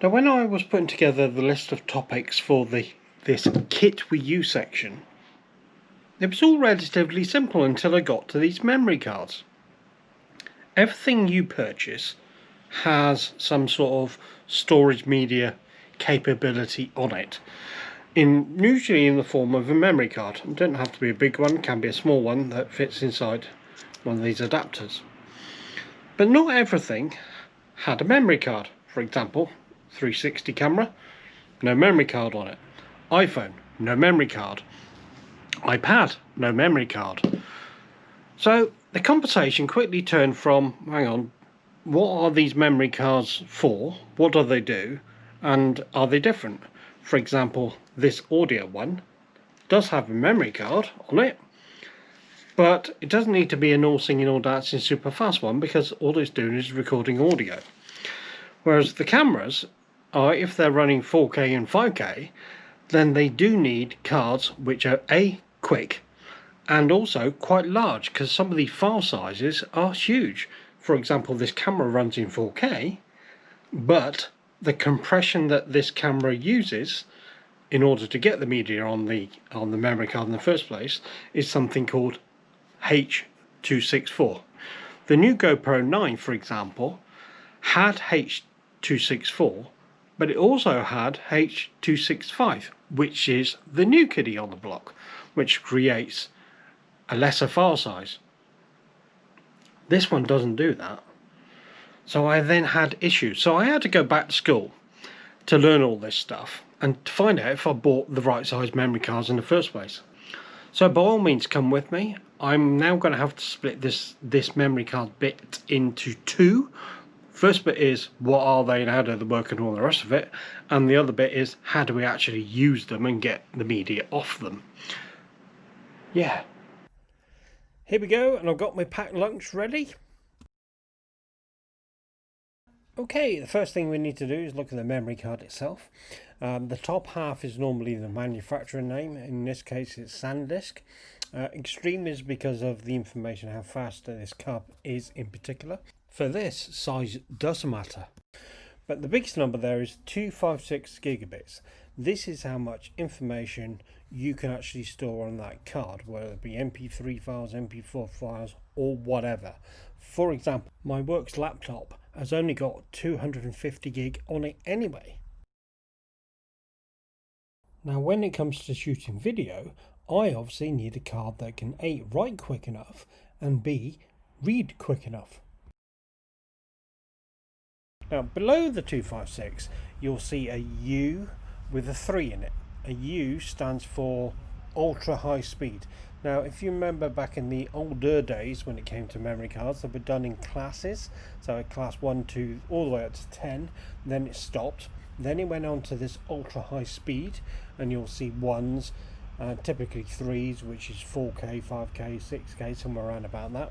Now, when I was putting together the list of topics for this kit we use section, it was all relatively simple until I got to these memory cards. Everything you purchase has some sort of storage media capability on it, usually in the form of a memory card. It doesn't have to be a big one, it can be a small one that fits inside one of these adapters. But not everything had a memory card. For example, 360 camera, no memory card on it. iPhone, no memory card. iPad, no memory card. So the conversation quickly turned from, hang on, what are these memory cards for? What do they do? And are they different? For example, this audio one does have a memory card on it, but it doesn't need to be an all singing, all dancing super fast one, because all it's doing is recording audio. Whereas the cameras are, if they're running 4K and 5K, then they do need cards which are A, quick, and also quite large, because some of these file sizes are huge. For example, this camera runs in 4K, but the compression that this camera uses in order to get the media on the memory card in the first place is something called H264. The new GoPro 9, for example, had H264, but it also had H265, which is the new kiddie on the block, which creates a lesser file size. This one doesn't do that. So I then had issues. So I had to go back to school to learn all this stuff and to find out if I bought the right size memory cards in the first place. So by all means, come with me. I'm now going to have to split this memory card bit into two. First bit is what are they and how do they work and all the rest of it, and the other bit is how do we actually use them and get the media off them. Yeah. Here we go, and I've got my packed lunch ready. Okay, the first thing we need to do is look at the memory card itself. The top half is normally the manufacturer name. In this case it's SanDisk. Extreme is because of the information, how fast this card is in particular. For this, size doesn't matter. But the biggest number there is 256 gigabits. This is how much information you can actually store on that card, whether it be MP3 files, MP4 files, or whatever. For example, my works laptop has only got 250 gig on it anyway. Now when it comes to shooting video, I obviously need a card that can A, write quick enough, and B, read quick enough. Now below the 256 you'll see a U with a 3 in it. A U stands for ultra high speed. Now if you remember back in the older days when it came to memory cards, they were done in classes, so class 1, 2 all the way up to 10, then it stopped, then it went on to this ultra high speed, and you'll see ones, typically 3s, which is 4K, 5K, 6K, somewhere around about that.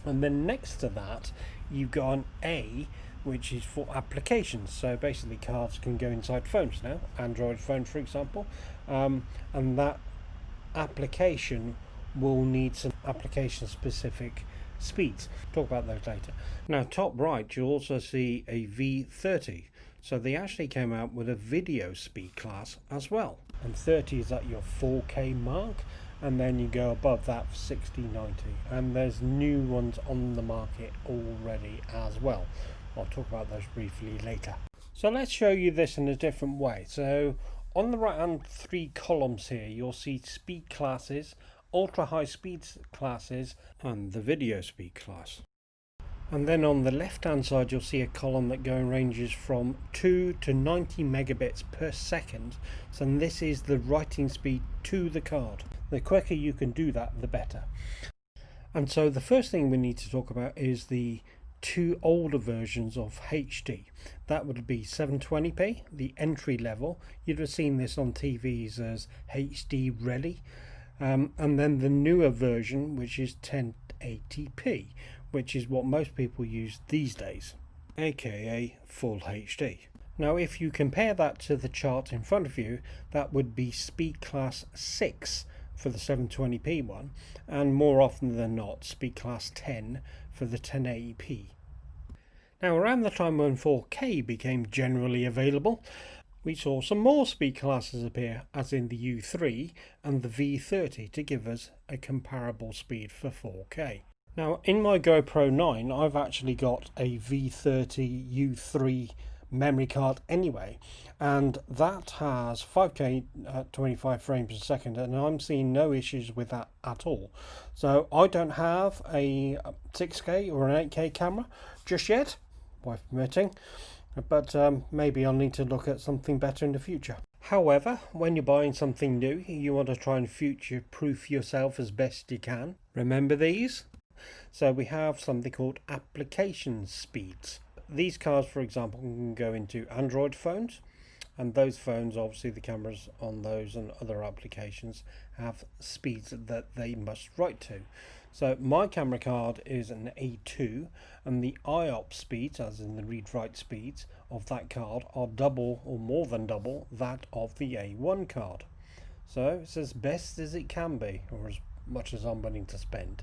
And then next to that you've got an A, which is for applications. So basically cards can go inside phones now, Android phone for example, and that application will need some application specific speeds. Talk about those later. Now top right you'll also see a V30, so they actually came out with a video speed class as well, and 30 is at your 4K mark, and then you go above that for 60, 90, and there's new ones on the market already as well. I'll talk about those briefly later. So let's show you this in a different way. So on the right hand 3 columns here you'll see speed classes, ultra high speed classes, and the video speed class. And then on the left hand side you'll see a column that ranges from 2 to 90 megabits per second. So this is the writing speed to the card. The quicker you can do that, the better. And so the first thing we need to talk about is the 2 older versions of HD. That would be 720p, the entry level. You'd have seen this on TVs as HD Ready, and then the newer version, which is 1080p, which is what most people use these days, aka full HD. Now if you compare that to the chart in front of you, that would be speed class 6 for the 720p one, and more often than not speed class 10 for the 1080p. Now, around the time when 4K became generally available, we saw some more speed classes appear, as in the U3 and the V30, to give us a comparable speed for 4K. Now, in my GoPro 9, I've actually got a V30 U3 memory card anyway, and that has 5K at 25 frames a second, and I'm seeing no issues with that at all. So I don't have a 6K or an 8K camera just yet, wife permitting, but maybe I'll need to look at something better in the future. However, when you're buying something new, you want to try and future-proof yourself as best you can. Remember these? So we have something called application speeds. These cards, for example, can go into Android phones, and those phones, obviously the cameras on those and other applications have speeds that they must write to. So my camera card is an A2, and the IOP speeds, as in the read-write speeds of that card, are double or more than double that of the A1 card. So it's as best as it can be, or as much as I'm willing to spend.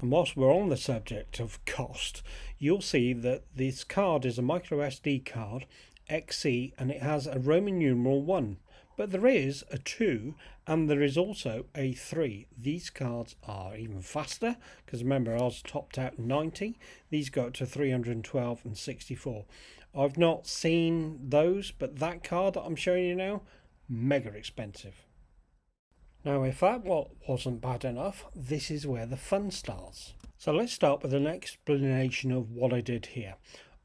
And whilst we're on the subject of cost, you'll see that this card is a micro SD card XC, and it has a Roman numeral 1, but there is a 2 and there is also a 3. These cards are even faster, because remember I was topped out 90. These go up to 312 and 64. I've not seen those, but that card that I'm showing you now, mega expensive. Now, if that wasn't bad enough, this is where the fun starts. So let's start with an explanation of what I did here.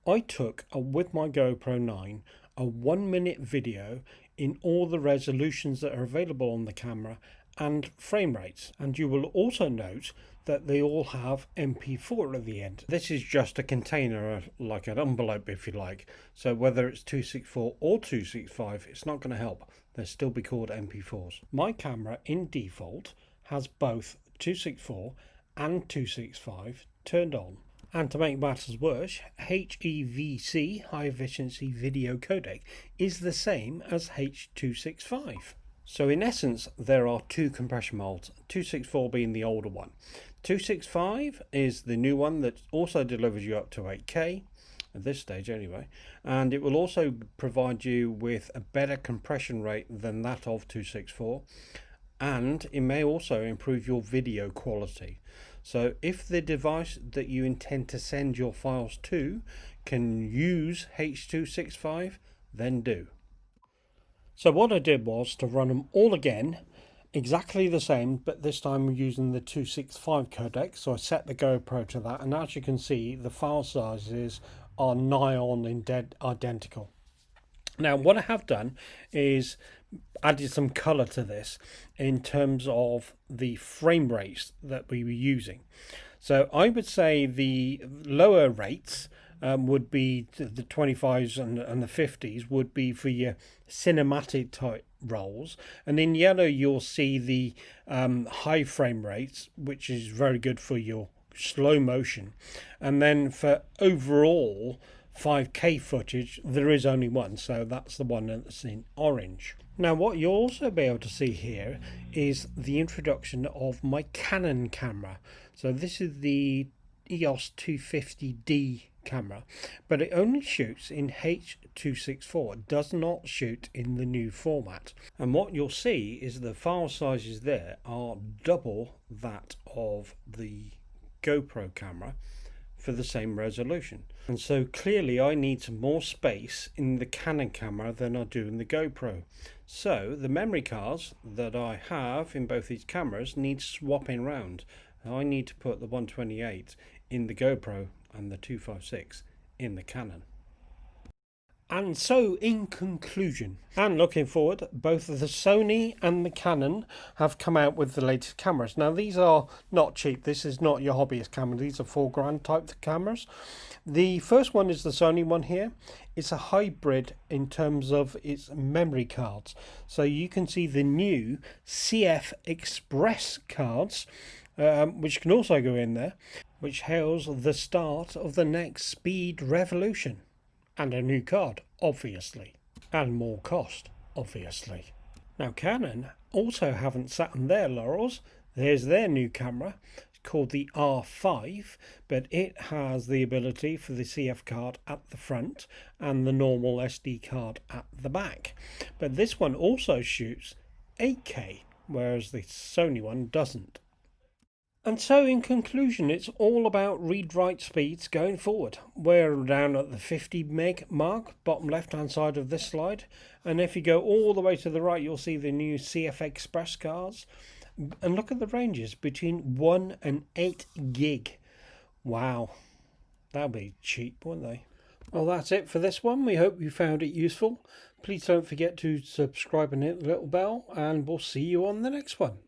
I took, with my GoPro 9, a 1-minute video in all the resolutions that are available on the camera and frame rates. And you will also note that they all have MP4 at the end. This is just a container, like an envelope if you like. So whether it's 264 or 265, it's not going to help. They'll still be called MP4s. My camera in default has both 264 and 265 turned on. And to make matters worse, HEVC, High Efficiency Video Codec, is the same as H265. So in essence, there are two compression modes, 264 being the older one. 265 is the new one that also delivers you up to 8K, at this stage anyway, and it will also provide you with a better compression rate than that of 264, and it may also improve your video quality. So if the device that you intend to send your files to can use H265, then do. So what I did was to run them all again, exactly the same, but this time using the 265 codec. So I set the GoPro to that, and as you can see, the file sizes are nigh on identical. Now what I have done is added some color to this in terms of the frame rates that we were using. So I would say the lower rates would be the 25s and the 50s would be for your cinematic type rolls, and in yellow you'll see the high frame rates, which is very good for your slow motion. And then for overall 5K footage, there is only one, so that's the one that's in orange. Now what you'll also be able to see here is the introduction of my Canon camera. So this is the EOS 250D camera, but it only shoots in H264. It does not shoot in the new format. And what you'll see is the file sizes there are double that of the GoPro camera for the same resolution. And so clearly I need some more space in the Canon camera than I do in the GoPro. So the memory cards that I have in both these cameras need swapping around. I need to put the 128 in the GoPro and the 256 in the Canon. And so in conclusion, and looking forward, both the Sony and the Canon have come out with the latest cameras. Now these are not cheap, this is not your hobbyist camera, these are $4,000 type cameras. The first one is the Sony one here. It's a hybrid in terms of its memory cards. So you can see the new CF Express cards, which can also go in there, which hails the start of the next speed revolution. And a new card, obviously, and more cost, obviously. Now Canon also haven't sat on their laurels. There's their new camera. It's called the R5, but it has the ability for the CF card at the front and the normal SD card at the back. But this one also shoots 8K, whereas the Sony one doesn't. And so in conclusion, it's all about read-write speeds going forward. We're down at the 50 meg mark, bottom left-hand side of this slide. And if you go all the way to the right, you'll see the new CF Express cards. And look at the ranges between 1 and 8 gig. Wow, that'll be cheap, won't they? Well, that's it for this one. We hope you found it useful. Please don't forget to subscribe and hit the little bell, and we'll see you on the next one.